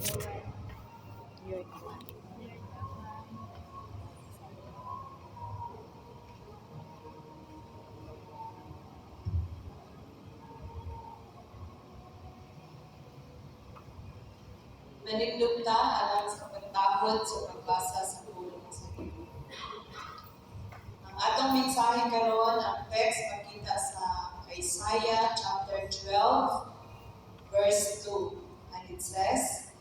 Manindog ta alang sa pagtapod sa pagbasa sa pulong sa Ginoo. Ang atong mensahe karon, ang text makita sa Isaiah chapter 12 verse 2, and it says,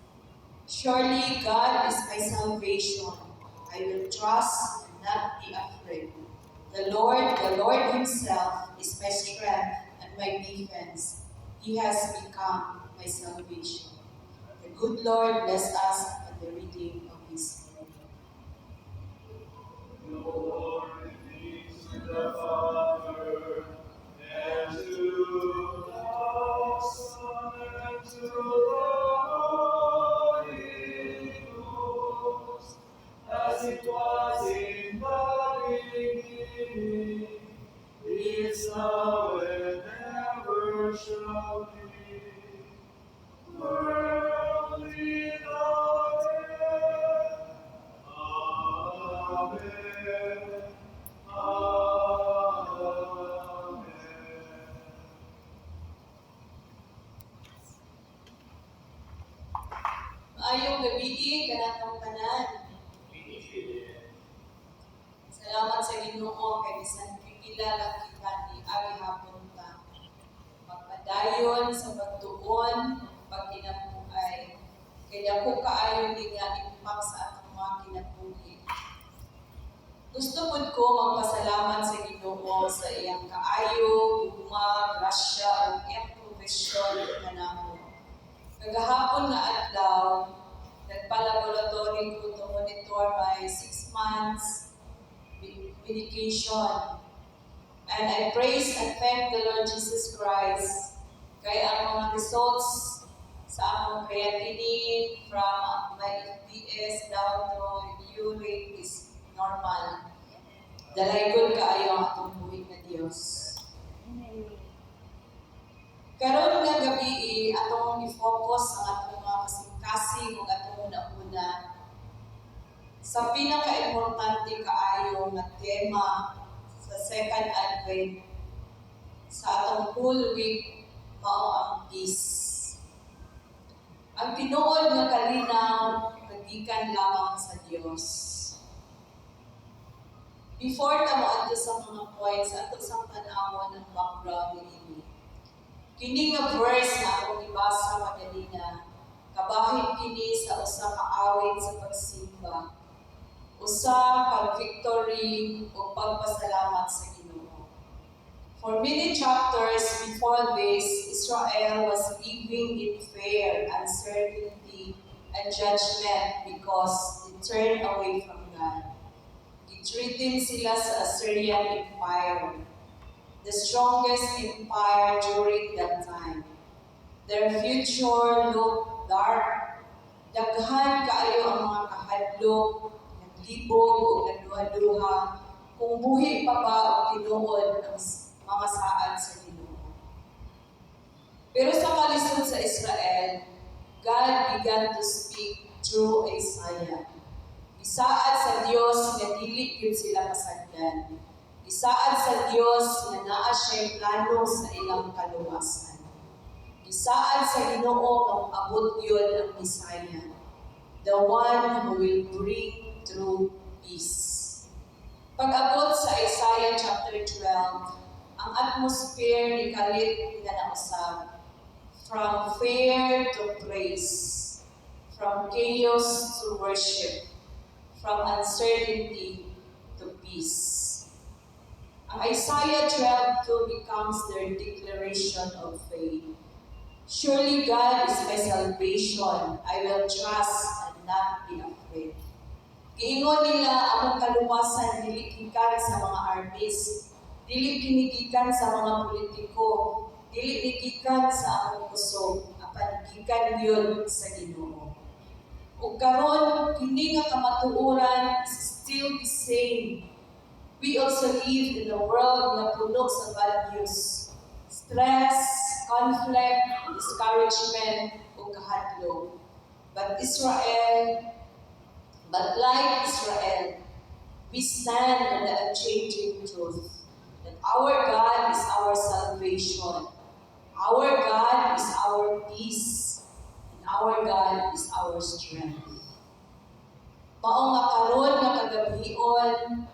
"Surely God is my salvation. I will trust and not be afraid. The Lord Himself is my strength and my defense. He has become my salvation." The good Lord bless us at the reading of His word. Glory be to the Father, and to the Son, and to the Holy Ghost, as it was in the beginning, is now, and ever shall be, world without end. Amen. Amen. Maayong gabi kanatong tanan. Salamat sa Ginoo kay bisan kilala kita ni abi hapon ta. Magpadayon sa pagtuon, pagkinabuhay. Kay dako kaayo ni nga impact sa atong mga kinabuhi. Gusto pud ko magpasalamat sa Ginoo sa iyang kaayo, ugma, grasya ug iyang provision kanamo. Kagahapon nga adlaw, nagpa-laboratory ko to monitor my 6 months medication. And I praise and thank the Lord Jesus Christ kay ang mga results sa akong creatinine from my FBS down to urine is normal. Dalaygon kaayo ang atong buhig na Dios. Karon nga gabi atong i-focus ang atong mga kasing-kasing ug atong una-una sa pinaka-importante kaayo nga tema sa second Advent sa atong whole week mao ang peace. Ang tinuod nga kalinaw nagikan lamang sa Dios. Before ta moadto sa mga points ato sang tan-awon ang background niini. Kini nga verse na akong ibasa madalina, kabahin kini sa usa ka awit sa pagsimba, usa ka victory o pagpasalamat sa Ginoo. For many chapters before this, Israel was living in fear, uncertainty, and judgment because they turned away from God. Gitreatin sila sa Assyrian Empire, the strongest empire during that time. Their future looked dark. Daghan kaayo ang mga kahadlok, naglibog o nagduha-duha, kung buhi pa ba o tinuod ang mga saad sa Ginoo. Pero sa kalisod sa Israel, God began to speak through Isaiah. Isaad sa Dios nga dili gyud sila masagdan. Isaad sa Dios nga naa siya'y plano sa ilang kaluwasan. Isaad sa Ginoo ang abot yun ang Messiah, the one who will bring true peace. Pag-abot sa Isaiah chapter 12, ang atmosphere ni kalit nga nausab, from fear to praise, from chaos to worship, from uncertainty to peace. Ang Isaiah 12:2 becomes their declaration of faith. Surely God is my salvation. I will trust and not be afraid. Giingon nila among kaluwasan dili gikan sa mga armies, dili kinigikan sa mga politiko, dili gikan sa among kusog, apan gikan yun sa Ginoo. Ug karon kini nga kamatuoran is still the same. We also live in a world na puno sa bad news, stress, conflict, discouragement, o kahadlok. But like Israel, we stand on the unchanging truth that our God is our salvation, our God is our peace, and our God is our strength. Maong nga karon nga kagabion,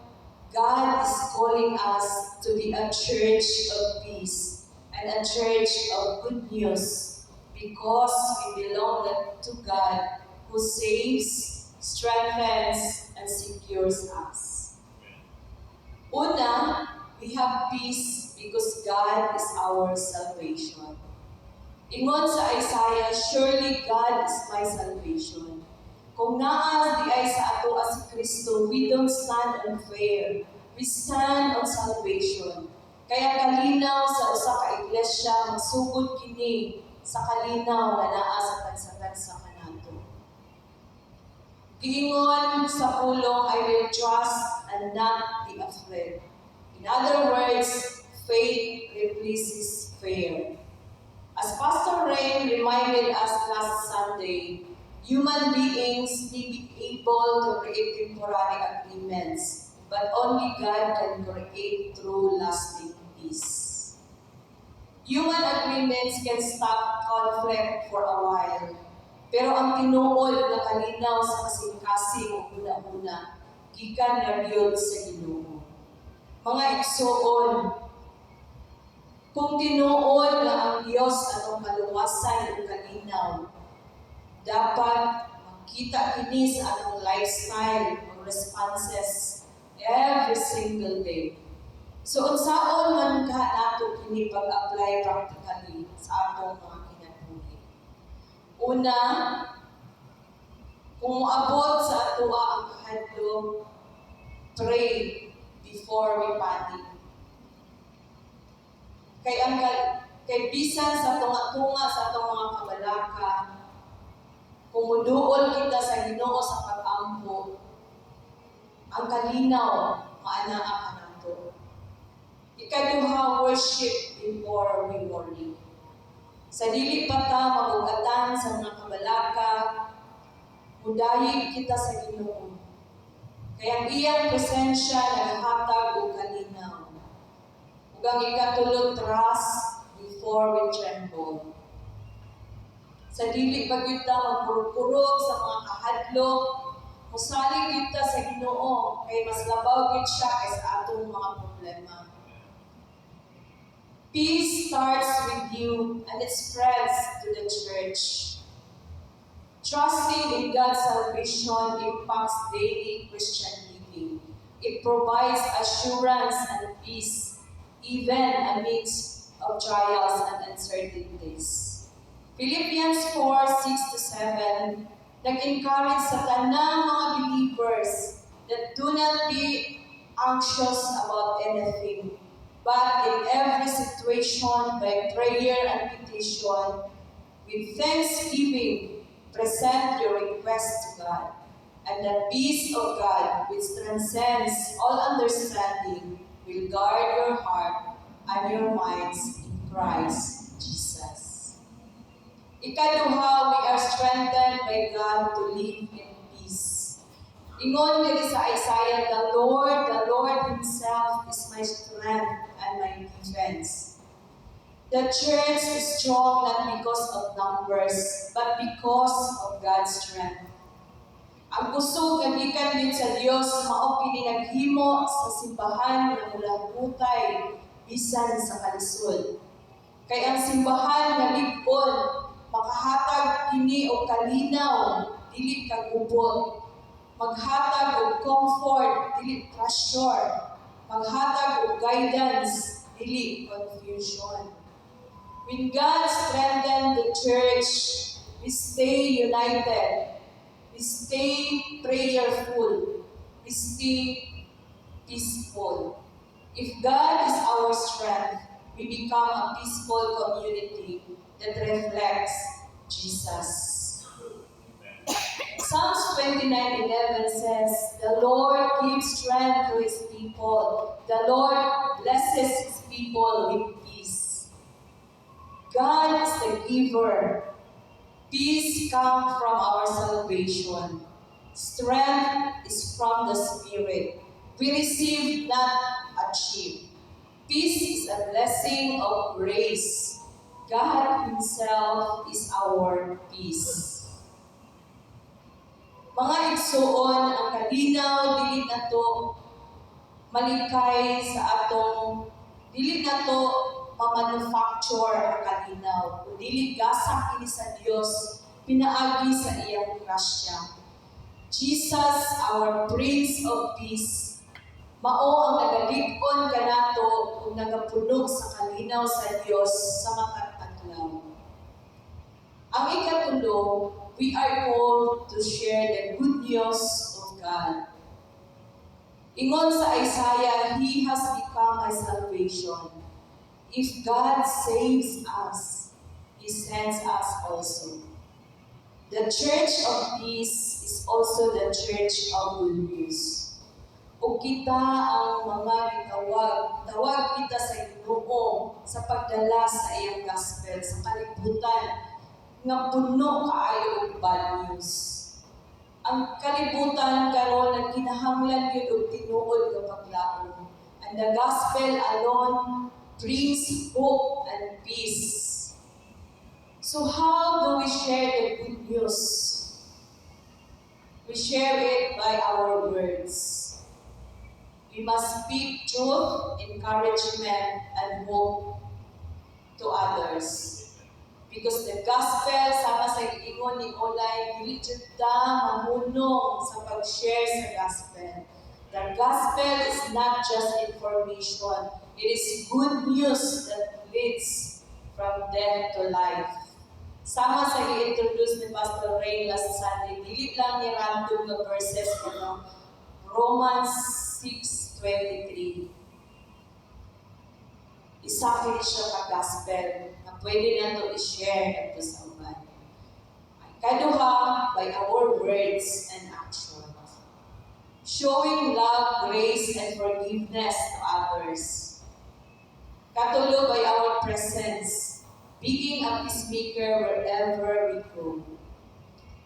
God is calling us to be a church of peace and a church of good news because we belong to God who saves, strengthens, and secures us. Una, we have peace because God is our salvation. Ingon sa Isaiah, surely God is my salvation. Kung naa di ay sa ato si Kristo, we don't stand on fear. We stand on salvation. Kaya kalinaw sa usa ka iglesia magsugod kini sa kalinaw nga naa sa tansa-tansa kanato. Giingon sa pulong, I will trust and not be afraid. In other words, faith replaces fear. As Pastor Rain reminded us last Sunday, human beings may be able to create temporary agreements, but only God can create true lasting peace. Human agreements can stop conflict for a while, pero ang tinuod na kalinaw sa kasing-kasing o una-una, gikan na biyod sa Ginoo. Mga igsoon, kung tinuod na ang Diyos atong kaluwasan o kalinaw, dapat makita kini sa atong lifestyle o responses every single day. So, unsaon man ka nato kini pag-apply practically sa atong mga kinabuhi. Una, kung moabot sa atoa ang kahadlok, pray before we panic. Kay bisan sa tunga-tunga sa atong mga kabalaka, kung muduol kita sa Ginoo sa pag-ampo, ang kalinaw maanaa ka nato. Ikaduha, worship before we worry. Sa dili pa ta magugatan sa mga kabalaka, mudayig kita sa Ginoo. Kaya ang iyang presensya naghatag og kalinaw. Ug ang ikatulog, trust before we tremble. Sa dili pa kita magpurpurog sa mga kahadlok, musalig kita sa Ginoo kay mas labaw gid siya kaysa atong mga problema. Peace starts with you and it spreads to the church. Trusting in God's salvation impacts daily Christian living. It provides assurance and peace, even amidst of trials and uncertainties. Philippians 4:6-7 nag-encourage sa tanang mga believers that do not be anxious about anything, but in every situation, by prayer and petition, with thanksgiving, present your requests to God. And the peace of God, which transcends all understanding, will guard your heart and your minds in Christ Jesus. Ikaduha, we are strengthened by God to live in peace. Ingon diri sa Isaiah, the Lord Himself is my strength and my defense. The church is strong not because of numbers, but because of God's strength. Ang kusog nga gikan din sa Dios mao kini naghimo sa simbahan nga mulahutay bisan sa kalisod. Kay ang simbahan nga lig-on makahatag kini og kalinaw dili kagubot. Maghatag og comfort dili pressure. Maghatag og guidance dili confusion. When God strengthens the church, we stay united. We stay prayerful. We stay peaceful. If God is our strength, we become a peaceful community that reflects Jesus. Psalms 29:11 says, "The Lord gives strength to His people. The Lord blesses His people with peace." God is the giver. Peace comes from our salvation. Strength is from the Spirit. We receive, not achieve. Peace is a blessing of grace. God Himself is our peace. Mga igsoon, ang kalinaw, dili na to malikay sa atong, dili na to ma-manufacture ang kalinaw. Kung dili gasak kini sa Dios, pinaagi sa iyang grasya. Jesus, our Prince of Peace, mao ang nagalig-on kanato kung nagapunog sa kalinaw sa Dios sa matag adlaw. Ang ikatulo, we are called to share the good news of God. Ingon sa Isaiah, He has become my salvation. If God saves us, He sends us also. The Church of Peace is also the Church of Good News. O kita ang mga tawag kita sa Ginoo sa pagdala sa iyang gospel sa kalibutan nga puno kaayo og bad news. Ang kalibutan karon nagkinahanglan gyud og tinuod nga paglaom. And the gospel alone brings hope and peace. So how do we share the good news? We share it by our words. We must speak truth, encouragement, and hope to others. Because the gospel, sama sa ingon ni Olay, dili jud ta mahunong sa pag-share sa gospel. The gospel is not just information. It is good news that leads from death to life. Sama sa i-introduce ni Pastor Ray last Sunday, dili lang ni random na verses pero Romans 6:23. Isa siya ka gospel na pwede nato i-share at sa uban. Kaduha, by our words and actions. Showing love, grace, and forgiveness to others. Katulo, by our presence. Being a peacemaker wherever we go.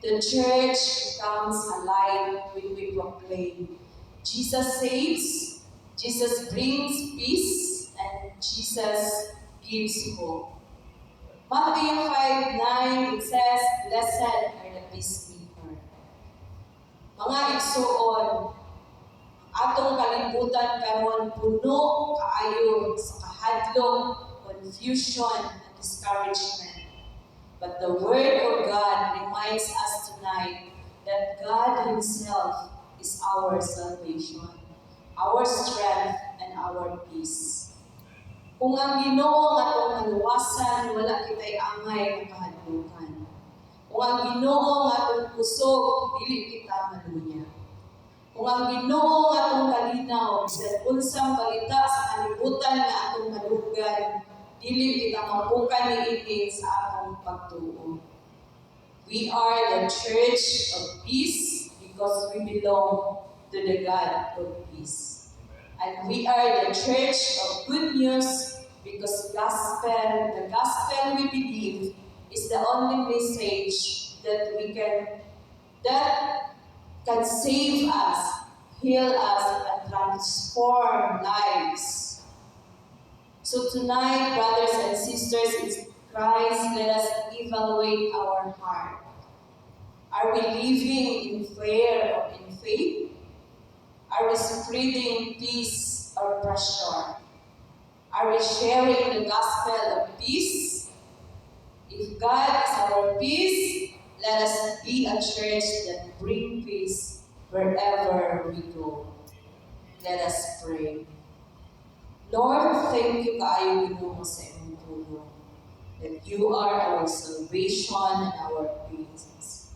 The church becomes alive when we proclaim. Jesus saves, Jesus brings peace, and Jesus gives hope. Matthew 5:9, it says, "Blessed are the peacemaker." Mga igsuon, atong kalibutan karon puno kaayo sa kahadlok, confusion, and discouragement. But the Word of God reminds us tonight that God Himself is our salvation, our strength, and our peace. Kung ang Ginoo nga atong maluwasan, wala kitay angay nga kahadlukan. Kung ang Ginoo nga atong kusog, dili kita maluya. Kung ang Ginoo nga atong kalinaw, sa unsang balita sa kalibutan nga atong malugan, dili kita mapukan niini sa atong pagtuo. We are the church of peace because we belong to the God of peace. And we are the church of good news because the gospel we believe is the only message that can save us, heal us, and transform lives. So tonight, brothers and sisters in Christ, let us evaluate our heart. Are we living in fear or in faith? Are we spreading peace or pressure? Are we sharing the gospel of peace? If God is our peace, let us be a church that brings peace wherever we go. Let us pray. Lord, thank you kaayo Ginoo sa imong tulong, that you are our salvation and our peace.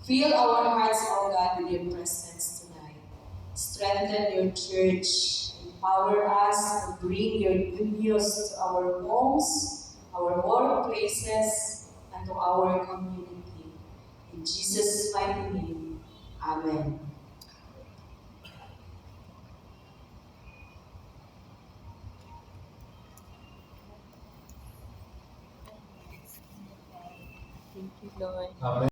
Fill our hearts, O God, with your presence tonight. Strengthen your church. Empower us to bring your good news to our homes, our workplaces, and to our community. In Jesus' mighty name, Amen. Thank you. Lord. Amen.